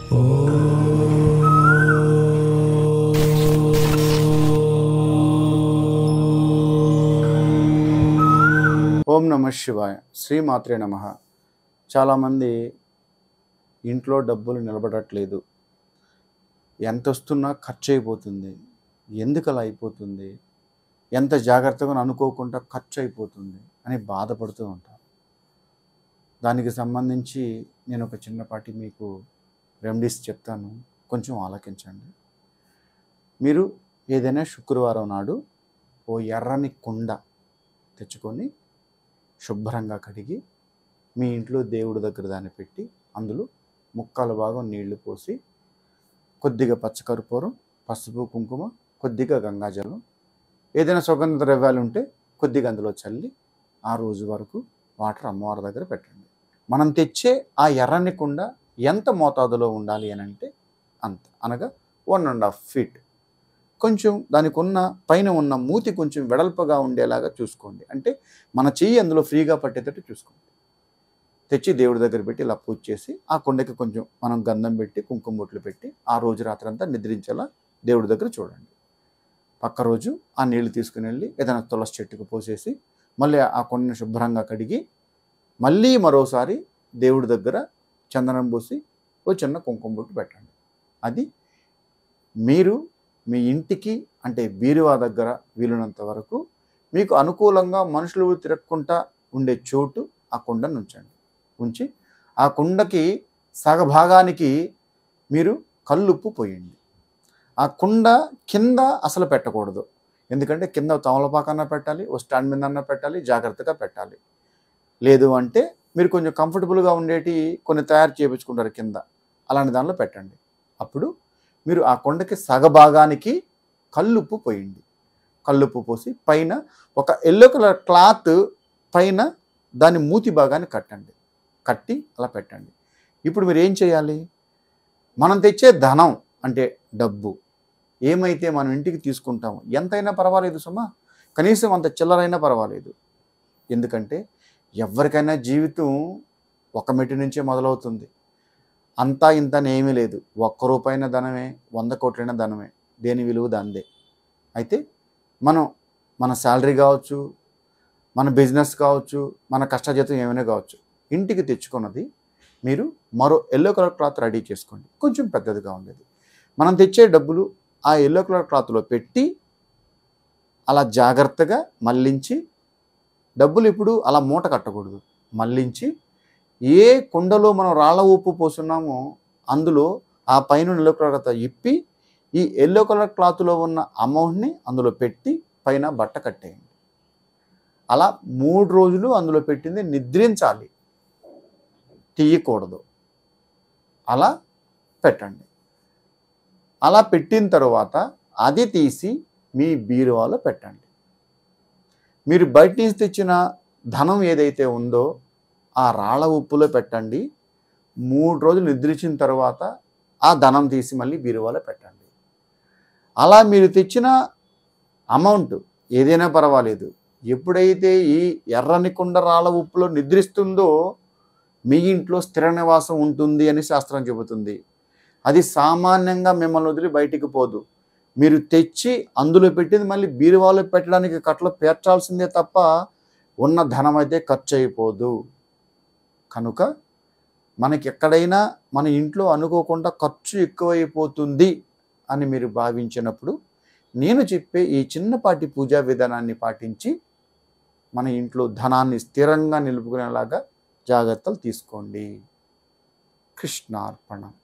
ఓం నమ శివాయ. శ్రీమాత్రే నమః. చాలామంది ఇంట్లో డబ్బులు నిలబడట్లేదు, ఎంత వస్తున్నా ఖర్చు అయిపోతుంది, ఎందుకు అలా అయిపోతుంది, ఎంత జాగ్రత్తగా అనుకోకుండా ఖర్చు అయిపోతుంది అని బాధపడుతూ ఉంటారు. దానికి సంబంధించి నేను ఒక చిన్నపాటి మీకు రెమెడీస్ చెప్తాను, కొంచెం ఆలకించండి. మీరు ఏదైనా శుక్రవారం నాడు ఓ ఎర్రని కుండ తెచ్చుకొని శుభ్రంగా కడిగి మీ ఇంట్లో దేవుడి దగ్గర దాన్ని పెట్టి అందులో ముక్కాల భాగం నీళ్లు పోసి కొద్దిగా పచ్చకర్పూరం, పసుపు, కుంకుమ, కొద్దిగా గంగాజలం, ఏదైనా సుగంధ ద్రవ్యాలు ఉంటే కొద్దిగా అందులో చల్లి ఆ రోజు వరకు వాటర్ అమ్మవారి దగ్గర పెట్టండి. మనం తెచ్చే ఆ ఎర్రని కుండ ఎంత మోతాదులో ఉండాలి అని అంటే అంత, అనగా 1.5 feet. కొంచెం దానికి ఉన్న పైన ఉన్న మూతి కొంచెం వెడల్పుగా ఉండేలాగా చూసుకోండి. అంటే మన చెయ్యి అందులో ఫ్రీగా పట్టేటట్టు చూసుకోండి. తెచ్చి దేవుడి దగ్గర పెట్టి ఇలా పూజ చేసి ఆ కుండకి కొంచెం మనం గంధం పెట్టి కుంకుమ బొట్లు పెట్టి ఆ రోజు రాత్రంతా నిద్రించేలా దేవుడి దగ్గర చూడండి. పక్క రోజు ఆ నీళ్లు తీసుకుని వెళ్ళి ఏదైనా తులసి చెట్టుకు పోసేసి మళ్ళీ ఆ కుండని శుభ్రంగా కడిగి మళ్ళీ మరోసారి దేవుడి దగ్గర చందనం పోసి ఓ చిన్న కుంకుమ బొట్టు పెట్టండి. అది మీరు మీ ఇంటికి అంటే బీరువా దగ్గర వీలున్నంత వరకు మీకు అనుకూలంగా మనుషులు తిరగకుండా ఉండే చోటు ఆ కుండను ఉంచండి. ఉంచి ఆ కుండకి సగభాగానికి మీరు కల్లుప్పు పోయండి. ఆ కుండ కింద అసలు పెట్టకూడదు, ఎందుకంటే కింద తమలపాకన్నా పెట్టాలి, ఓ స్టాండ్ మీద అన్నా పెట్టాలి, జాగ్రత్తగా పెట్టాలి. లేదు అంటే మీరు కొంచెం కంఫర్టబుల్గా ఉండేటి కొన్ని తయారు చేయించుకుంటారు కింద, అలాంటి దానిలో పెట్టండి. అప్పుడు మీరు ఆ కుండకి సగభాగానికి కల్లుప్పు పోయండి. కల్లుప్పు పోసి పైన ఒక ఎల్లో కలర్ క్లాత్ పైన దాని మూతి భాగాన్ని కట్టి అలా పెట్టండి. ఇప్పుడు మీరు ఏం చేయాలి, మనం తెచ్చే ధనం అంటే డబ్బు ఏమైతే మనం ఇంటికి తీసుకుంటామో ఎంతైనా పర్వాలేదు సుమా, కనీసం అంత చిల్లరైనా పర్వాలేదు. ఎందుకంటే ఎవరికైనా జీవితం ఒక మెట్టు నుంచే మొదలవుతుంది. అంతా ఇంతనే ఏమీ లేదు. 1 రూపాయిన ధనమే, 100 కోట్లైన ధనమే, దేని విలువ దాందే. అయితే మనం మన శాలరీ కావచ్చు, మన బిజినెస్ కావచ్చు, మన కష్టజీతం ఏమైనా కావచ్చు, ఇంటికి తెచ్చుకున్నది మీరు మరో ఎల్లో కలర్ క్లాత్ రెడీ చేసుకోండి, కొంచెం పెద్దదిగా ఉండేది. మనం తెచ్చే డబ్బులు ఆ ఎల్లో కలర్ క్లాత్లో పెట్టి అలా జాగ్రత్తగా మళ్ళించి, డబ్బులు ఇప్పుడు అలా మూట కట్టకూడదు, మళ్ళించి ఏ కుండలో మనం రాళ్ళ ఉప్పు పోస్తున్నామో అందులో ఆ పైన ఎల్లో కలర్ క్లాత్ ఇప్పి ఈ ఎల్లో కలర్ క్లాత్లో ఉన్న అమౌంట్ని అందులో పెట్టి పైన బట్ట కట్టేయండి. అలా 3 రోజులు అందులో పెట్టింది నిద్రించాలి, తీయకూడదు. అలా పెట్టండి. అలా పెట్టిన తర్వాత అది తీసి మీ బీరువాలో పెట్టండి. మీరు బయట నుంచి తెచ్చిన ధనం ఏదైతే ఉందో ఆ రాళ్ళ ఉప్పులో పెట్టండి. 3 రోజులు నిద్రించిన తర్వాత ఆ ధనం తీసి మళ్ళీ బీరువాలో పెట్టండి. అలా మీరు తెచ్చిన అమౌంట్ ఏదైనా పర్వాలేదు, ఎప్పుడైతే ఈ ఎర్రని కుండ రాళ్ళ ఉప్పులో నిద్రిస్తుందో మీ ఇంట్లో స్థిర నివాసం ఉంటుంది అని శాస్త్రం చెబుతుంది. అది సామాన్యంగా మిమ్మల్ని వదిలి బయటికి పోదు. మీరు తెచ్చి అందులో పెట్టింది మళ్ళీ బీరువాలో పెట్టడానికి కట్టలో పేర్చాల్సిందే తప్ప ఉన్న ధనం అయితే ఖర్చు అయిపోదు. కనుక మనకి ఎక్కడైనా మన ఇంట్లో అనుకోకుండా ఖర్చు ఎక్కువైపోతుంది అని మీరు భావించినప్పుడు నేను చెప్పే ఈ చిన్నపాటి పూజా విధానాన్ని పాటించి మన ఇంట్లో ధనాన్ని స్థిరంగా నిలుపుకునేలాగా జాగ్రత్తలు తీసుకోండి. కృష్ణార్పణం.